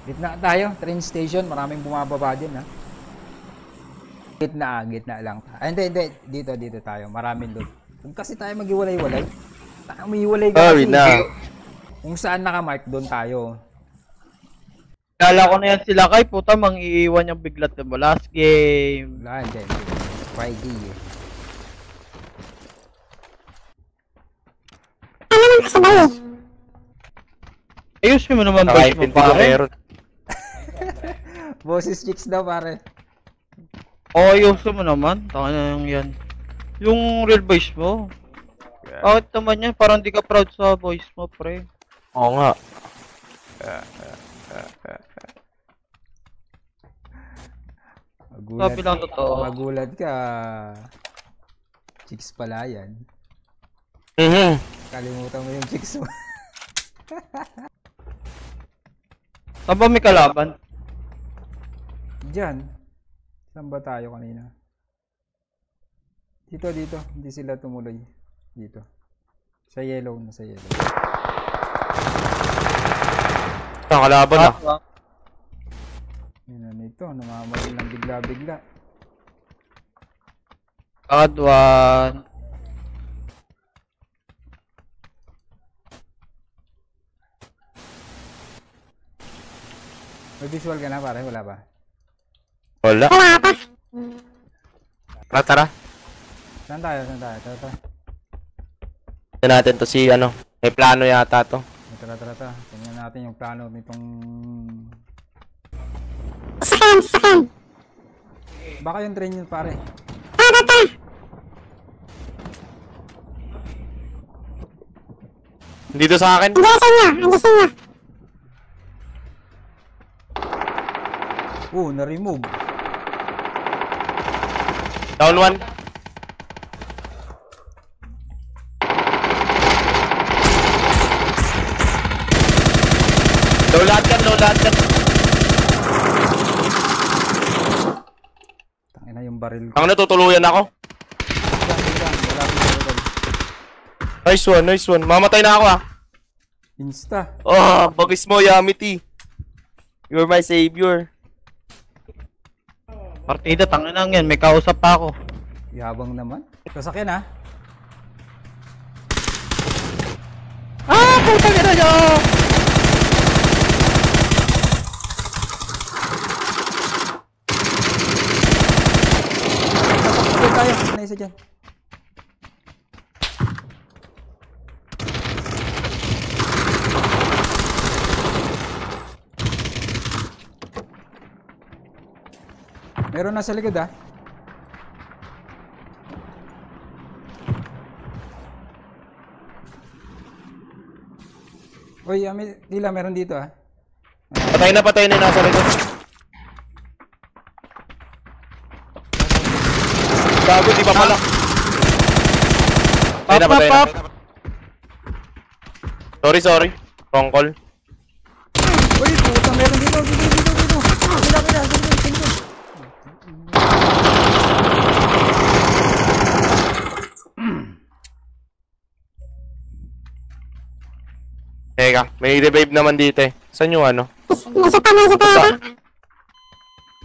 Gitna tayo, train station. Maraming bumababa din, ha. Gitna lang. Ay, hindi. Dito tayo. Maraming doon. Huwag kasi tayo mag-iwalay-walay. Umiiwalay ka kasi. Kung saan nakamark, doon tayo. Kala ko na yan sila kay puta, mang-iiwan yung biglat na mo. Last game. Wala, hindi. Friday, eh. Ano naman kasabay eh? Ayusin mo naman ba mo pare? Boses chicks daw, pare. Oo, ayusin mo naman. Taka na yung yan. Yung real voice mo. Bakit naman yan? Parang di ka proud sa voice mo, pre. Oo nga. Sabi lang totoo. Magulat ka. Chicks pala yan. Kalimutan mo yung chicks mo. Saan ba may kalaban? Diyan. Saan ba tayo kanina? Dito. Hindi sila tumuloy. Dito. Sa yellow. Nasa yellow. Ang kalaban na. Yun na nito. Namamadal ng bigla-bigla. God one. May visual ka na, pare? Wala ba? Wala. Wala pa. Tara. Saan tayo? Tara. Ito natin to si ano. May plano yata to. Tara. Tingnan natin yung plano nitong... Sakyan. Baka yung train yun, pare. Tara. Dito sa akin. Ando sa inyo. Na-remove. Down one. Low lahat yan. Tangina yung baril ko. Ang natutuluyan ako. Nice one. Mamatay na ako Insta. Oh, bagis mo, Yamity. You're my savior. Partida, tanginang yan. May kausap pa ako. Yabang naman. Sasakyan, ha? Putang ina nyo! Sasakyan tayo. Ano isa dyan? Meron na sa likod, ha? Uy, Tila, meron dito, ha? Patay na nasa likod. Gago, di pa pala. Patay na. Sorry. Wrong call. Uy, puta, meron dito. Kila. Teka, may revive naman dito eh. Saan yung ano? Nasa pa.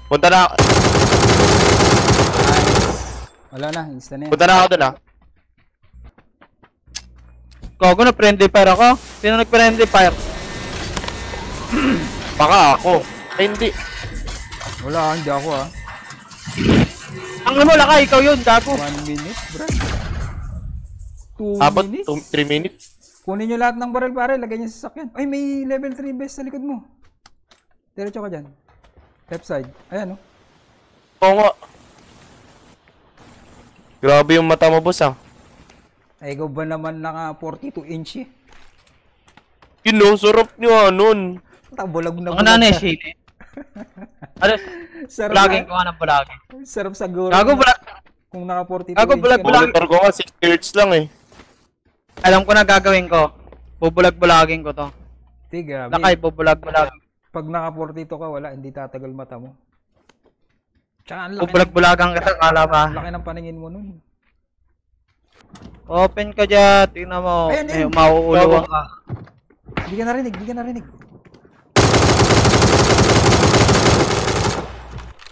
Punta na. Wala na, insta na yan. Punta na ako dun Gago na friendly fire ako. Sino nag-friendly fire? Baka ako. Ay, hindi. Wala, hindi ako, ha? Ang mo lakay, ikaw yun, gago. 1 minute, bro. 2 Abot, minutes. 3 minutes. Kunin nyo lahat ng barrel, pare. Lagay nyo sa sasakyan. Ay, may level 3 best sa likod mo. Diretso ka dyan. Left side. Ayan, oh. Oo nga. Grabe yung mata mo, boss, Ay, ikaw ba naman naka 42 inch, eh? Yun, no, sarap nyo, nun. Bulag na Ang nanay, shit. Ano? Sarap Vlogging ko nga ng vlogging. Sarap sa guro. Gago, vlog. Kung naka 42 Gago, inch bulag, ka na. bulag. Monitor ko nga, 6 hertz lang eh. Alam ko na gagawin ko. Bubulag-bulagin ko to. Di, grabe. Lakay, bubulag-bulag. Pag naka 42 ka, wala. Hindi tatagal mata mo. Tsaka ang laki, Bubulag-bulagan kita, kala ba? laki ng paningin mo nun. Open ka dyan, tingnan mo. Ayan, May ayan. mauuluwang ka. Hindi ka narinig, hindi ka narinig.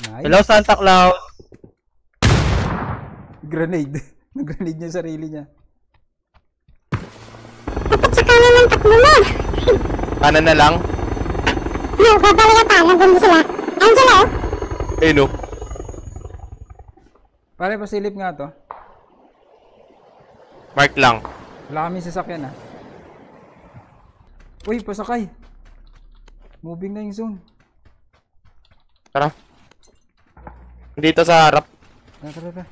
Nice. Hello, Santa Claus. Grenade. Nag-grenade niya yung sarili niya. Dapat sa kanan ng takbo mo. Kanan na lang. No, babalik pa. Nandun sila. Ayun sila, oh. Eh, no. Pare, pasilip nga to. Mark lang. Wala kami sasakyan ah. Uy, pasakay. Moving na yung zone. Tara. Dito sa harap. Tara, tara, tara.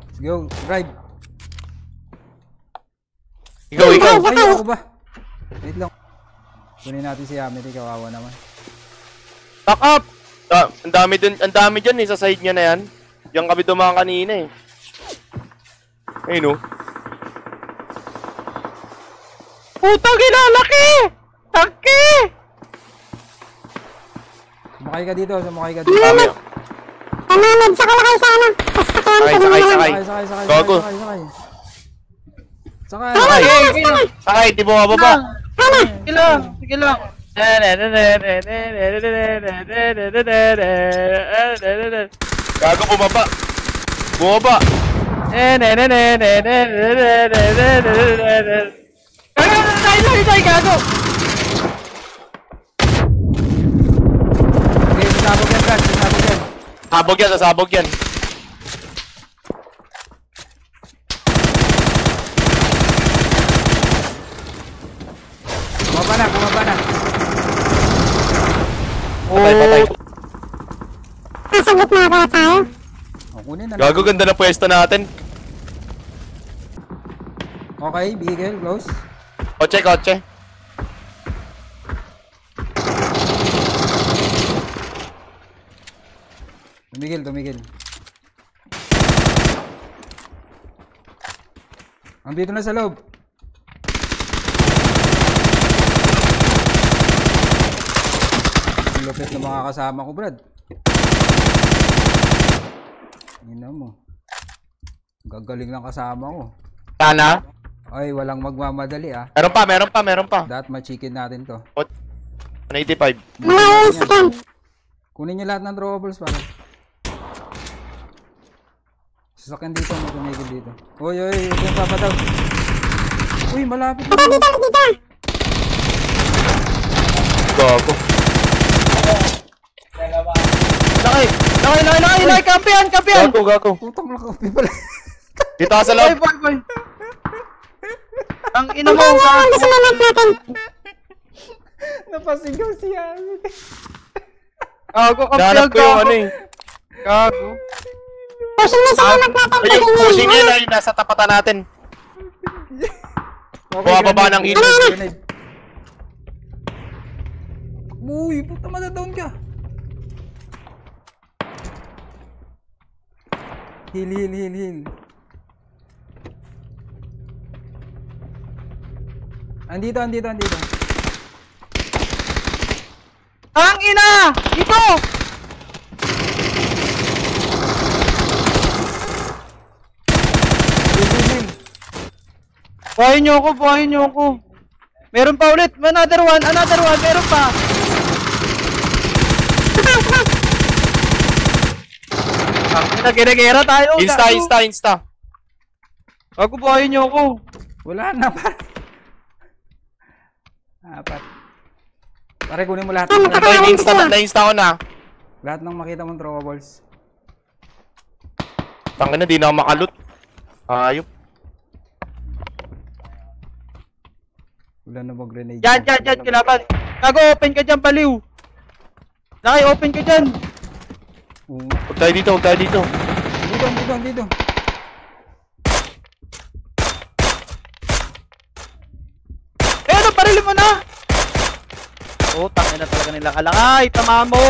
Let's go, drive. Ikaw, ikaw. Ay, ako ba? Wait lang. Kunin natin si Amity, kawawa naman. Back up! Ang dami dyan eh, sa side niya na yan. Diyan kami dumaan kanina eh. Ayun no. Putang ina, laki! Laki! Sumakay ka dito, sumakay ka dito. Kami. Pamamad sa kalakay sa ano. Sa sakyan. Sakay, sakay, sakay. Sakay, sakay, Gago. sakay, sakay. Sakay. Sakay! Sakay, di mo mababa. Sige lang, sige lang. Gago, bumaba. Bumaba. Gago! Okay, sasabog yan, Brad. Sasabog yan. Sabog yan, sasabog yan. Bumaba na, bumaba na. Patay, patay. Nasagot na ba tayo? O, kunin na lang. Gago, ganda na pwesto natin. Okay, vehicle, close. Kotse, kotse. Tumigil, tumigil. Andito na sa loob. Ang lupit ng mga kasama ko, Brad. Ina mo. Gagaling lang kasama ko. Sana. Ay, walang magmamadali ah. Meron pa, meron pa, meron pa. Dapat ma-chicken natin to. 185. Malayo yung sakyan. Kunin niyo lahat ng throwables para. Sasakyan dito, may tumigil dito. Uy, uy, huwag yung papataw. Uy, malapit na. Dito, dito, dito. Gago. Laki! Laki, laki, laki! Laki! Kampiyan! Kampiyan! Gago, gago. Putang lakapi pala. Dito ka sa Boy, loob. boy, boy! Ang ina mo! Ano yung gusto naman natin? Napasigaw si Amit. Gago, Nahanap kampiyan ko yung ano ka! eh. Gago! Pushing na sa umat natin. Ay, yung pushing yun ay nasa tapatan natin. Bumababa ng hilo. Grenade. Uy, puta, madadown ka. Heal, heal, heal, heal. Andito, andito, andito. Ang ina! Ito! Heal, heal, heal. Buhayin niyo ako, buhayin niyo ako. Meron pa ulit, another one, meron pa. Ang ginagera tayo. Insta, gago. insta, insta. Gago, buhayin niyo ako. Wala na, pare. Apat. Pare, kunin mo lahat. Ito, na-insta ko na. Lahat ng makita mong throwables. Tangina, di na ako makalot. Ayop. Wala na mag-grenade. Yan, kilaban. Gago, open ka dyan, baliw. Laki, open ka dyan. Huwag tayo dito, huwag tayo dito. Dito, dito, dito. Eh, ano, parilin mo na. Oh, tangin na talaga nila kalakay. Tama mo.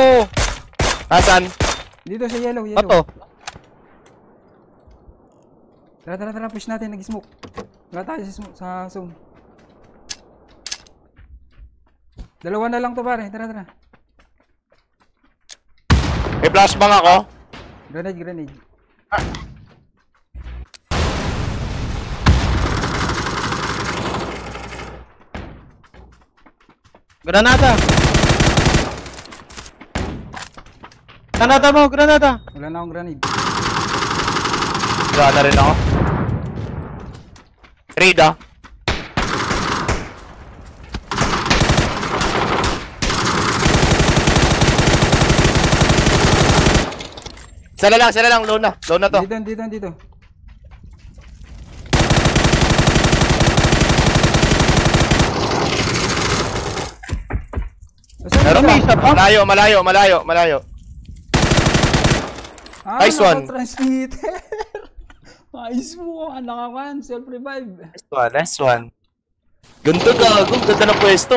Asan? Dito sa yellow, yellow. Bato. Tara, tara, tara, push natin, nag-smoke. Wala tayo sa zone. Dalawa na lang to, pare. Tara, tara. May flashbang ako. Grenade, grenade. Granada! Granada mo, granada! Wala na akong grenade. Wala na rin ako. Trade ah. Sila lang, low na to. Dito. Meron May pa. isa pa? Malayo. Nice one. Transmitter. Nice mo, anak ka man, self-revive. Nice one. Ganda gago, ganda ng pwesto.